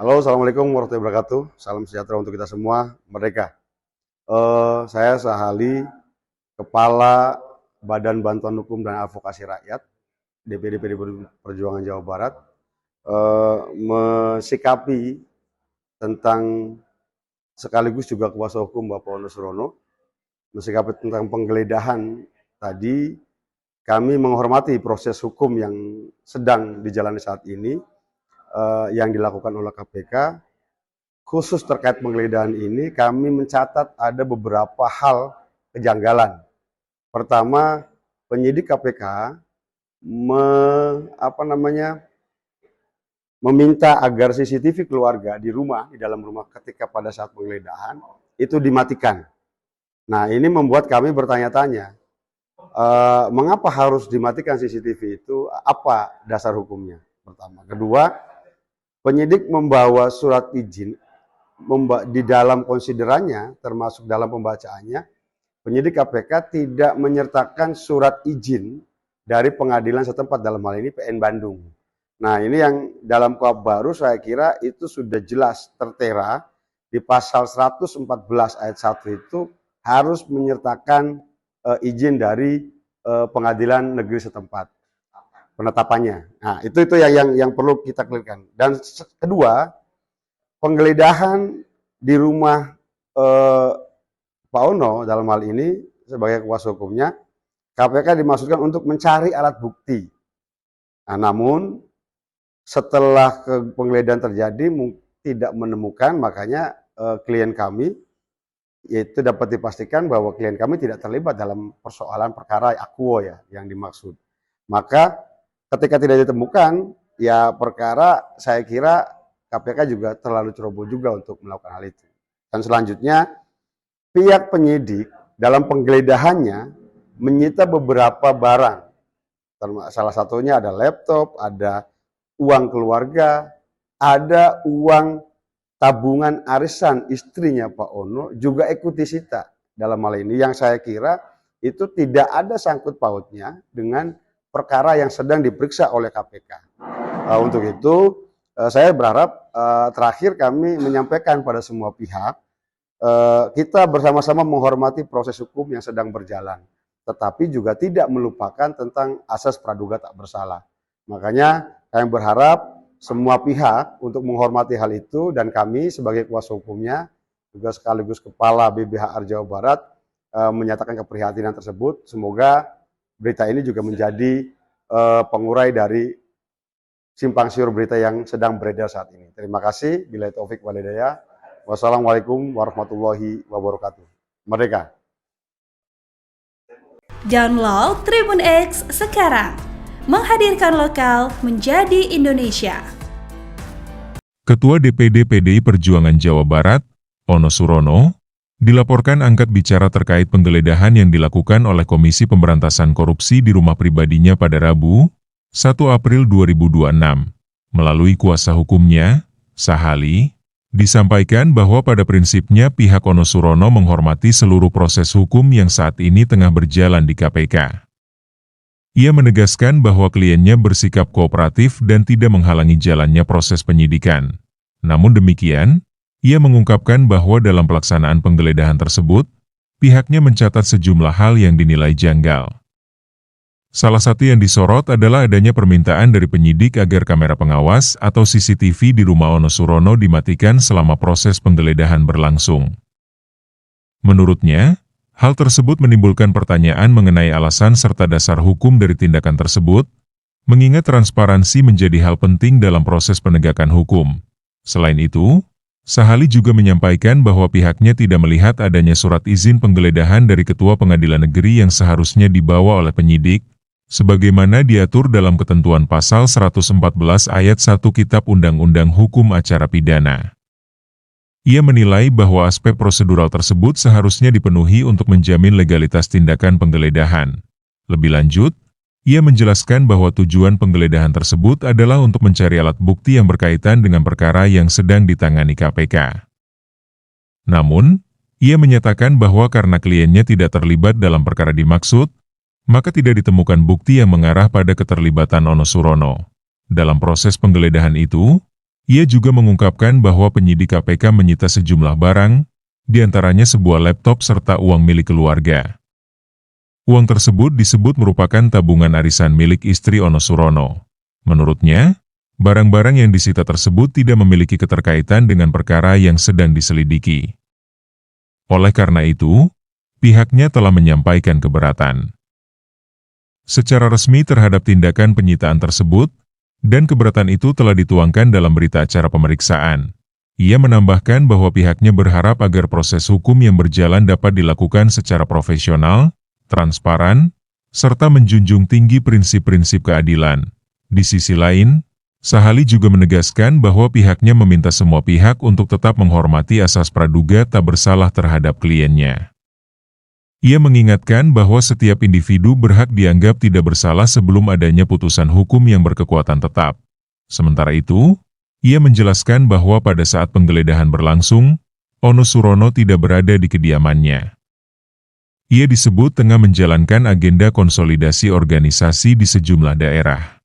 Halo, Assalamualaikum warahmatullahi wabarakatuh. Salam sejahtera untuk kita semua. Merdeka. Saya Sahali, Kepala Badan Bantuan Hukum dan Advokasi Rakyat, DPD PDI Perjuangan Jawa Barat, mensikapi tentang sekaligus juga kuasa hukum Bapak Ono Surono, mensikapi tentang penggeledahan tadi. Kami menghormati proses hukum yang sedang dijalani saat ini, yang dilakukan oleh KPK. Khusus terkait penggeledahan ini, kami mencatat ada beberapa hal kejanggalan. Pertama, penyidik KPK meminta agar CCTV keluarga di dalam rumah ketika pada saat penggeledahan itu dimatikan. Nah, ini membuat kami bertanya-tanya, mengapa harus dimatikan CCTV itu? Apa dasar hukumnya? Pertama. Kedua, penyidik membawa surat izin di dalam konsiderannya, termasuk dalam pembacaannya, penyidik KPK tidak menyertakan surat izin dari pengadilan setempat, dalam hal ini PN Bandung. Nah, ini yang dalam KUHP baru saya kira itu sudah jelas tertera di pasal 114 ayat 1 itu harus menyertakan izin dari pengadilan negeri setempat, penetapannya. Nah, itu yang perlu kita clearkan. Dan kedua, penggeledahan di rumah Pak Ono dalam hal ini sebagai kuasa hukumnya, KPK dimaksudkan untuk mencari alat bukti. Nah, namun setelah penggeledahan terjadi tidak menemukan, makanya klien kami, yaitu dapat dipastikan bahwa klien kami tidak terlibat dalam persoalan perkara akuo ya yang dimaksud. Maka ketika tidak ditemukan, ya perkara saya kira KPK juga terlalu ceroboh juga untuk melakukan hal itu. Dan selanjutnya, pihak penyidik dalam penggeledahannya menyita beberapa barang. Salah satunya ada laptop, ada uang keluarga, ada uang tabungan arisan istrinya Pak Ono, juga ikut disita dalam hal ini, yang saya kira itu tidak ada sangkut pautnya dengan perkara yang sedang diperiksa oleh KPK. Untuk itu, saya berharap terakhir kami menyampaikan pada semua pihak, kita bersama-sama menghormati proses hukum yang sedang berjalan, tetapi juga tidak melupakan tentang asas praduga tak bersalah. Makanya kami berharap semua pihak untuk menghormati hal itu, dan kami sebagai kuasa hukumnya juga sekaligus Kepala BBHR Jawa Barat menyatakan keprihatinan tersebut. Semoga berita ini juga menjadi pengurai dari simpang siur berita yang sedang beredar saat ini. Terima kasih. Billahi taufik wal hidayah. Wassalamualaikum warahmatullahi wabarakatuh. Merdeka. Download Tribun X sekarang. Menghadirkan lokal menjadi Indonesia. Ketua DPD PDI Perjuangan Jawa Barat, Ono Surono, dilaporkan angkat bicara terkait penggeledahan yang dilakukan oleh Komisi Pemberantasan Korupsi di rumah pribadinya pada Rabu, 1 April 2026. Melalui kuasa hukumnya, Sahali, disampaikan bahwa pada prinsipnya pihak Ono Surono menghormati seluruh proses hukum yang saat ini tengah berjalan di KPK. Ia menegaskan bahwa kliennya bersikap kooperatif dan tidak menghalangi jalannya proses penyidikan. Namun demikian, ia mengungkapkan bahwa dalam pelaksanaan penggeledahan tersebut, pihaknya mencatat sejumlah hal yang dinilai janggal. Salah satu yang disorot adalah adanya permintaan dari penyidik agar kamera pengawas atau CCTV di rumah Ono Surono dimatikan selama proses penggeledahan berlangsung. Menurutnya, hal tersebut menimbulkan pertanyaan mengenai alasan serta dasar hukum dari tindakan tersebut, mengingat transparansi menjadi hal penting dalam proses penegakan hukum. Selain itu, Sahali juga menyampaikan bahwa pihaknya tidak melihat adanya surat izin penggeledahan dari Ketua Pengadilan Negeri yang seharusnya dibawa oleh penyidik, sebagaimana diatur dalam ketentuan pasal 114 ayat 1 Kitab Undang-Undang Hukum Acara Pidana. Ia menilai bahwa aspek prosedural tersebut seharusnya dipenuhi untuk menjamin legalitas tindakan penggeledahan. Lebih lanjut, ia menjelaskan bahwa tujuan penggeledahan tersebut adalah untuk mencari alat bukti yang berkaitan dengan perkara yang sedang ditangani KPK. Namun, ia menyatakan bahwa karena kliennya tidak terlibat dalam perkara dimaksud, maka tidak ditemukan bukti yang mengarah pada keterlibatan Ono Surono. Dalam proses penggeledahan itu, Ia juga mengungkapkan bahwa penyidik KPK menyita sejumlah barang, diantaranya sebuah laptop serta uang milik keluarga. Uang tersebut disebut merupakan tabungan arisan milik istri Ono Surono. Menurutnya, barang-barang yang disita tersebut tidak memiliki keterkaitan dengan perkara yang sedang diselidiki. Oleh karena itu, pihaknya telah menyampaikan keberatan secara resmi terhadap tindakan penyitaan tersebut, dan keberatan itu telah dituangkan dalam berita acara pemeriksaan. Ia menambahkan bahwa pihaknya berharap agar proses hukum yang berjalan dapat dilakukan secara profesional, transparan, serta menjunjung tinggi prinsip-prinsip keadilan. Di sisi lain, Sahali juga menegaskan bahwa pihaknya meminta semua pihak untuk tetap menghormati asas praduga tak bersalah terhadap kliennya. Ia mengingatkan bahwa setiap individu berhak dianggap tidak bersalah sebelum adanya putusan hukum yang berkekuatan tetap. Sementara itu, ia menjelaskan bahwa pada saat penggeledahan berlangsung, Ono Surono tidak berada di kediamannya. Ia disebut tengah menjalankan agenda konsolidasi organisasi di sejumlah daerah.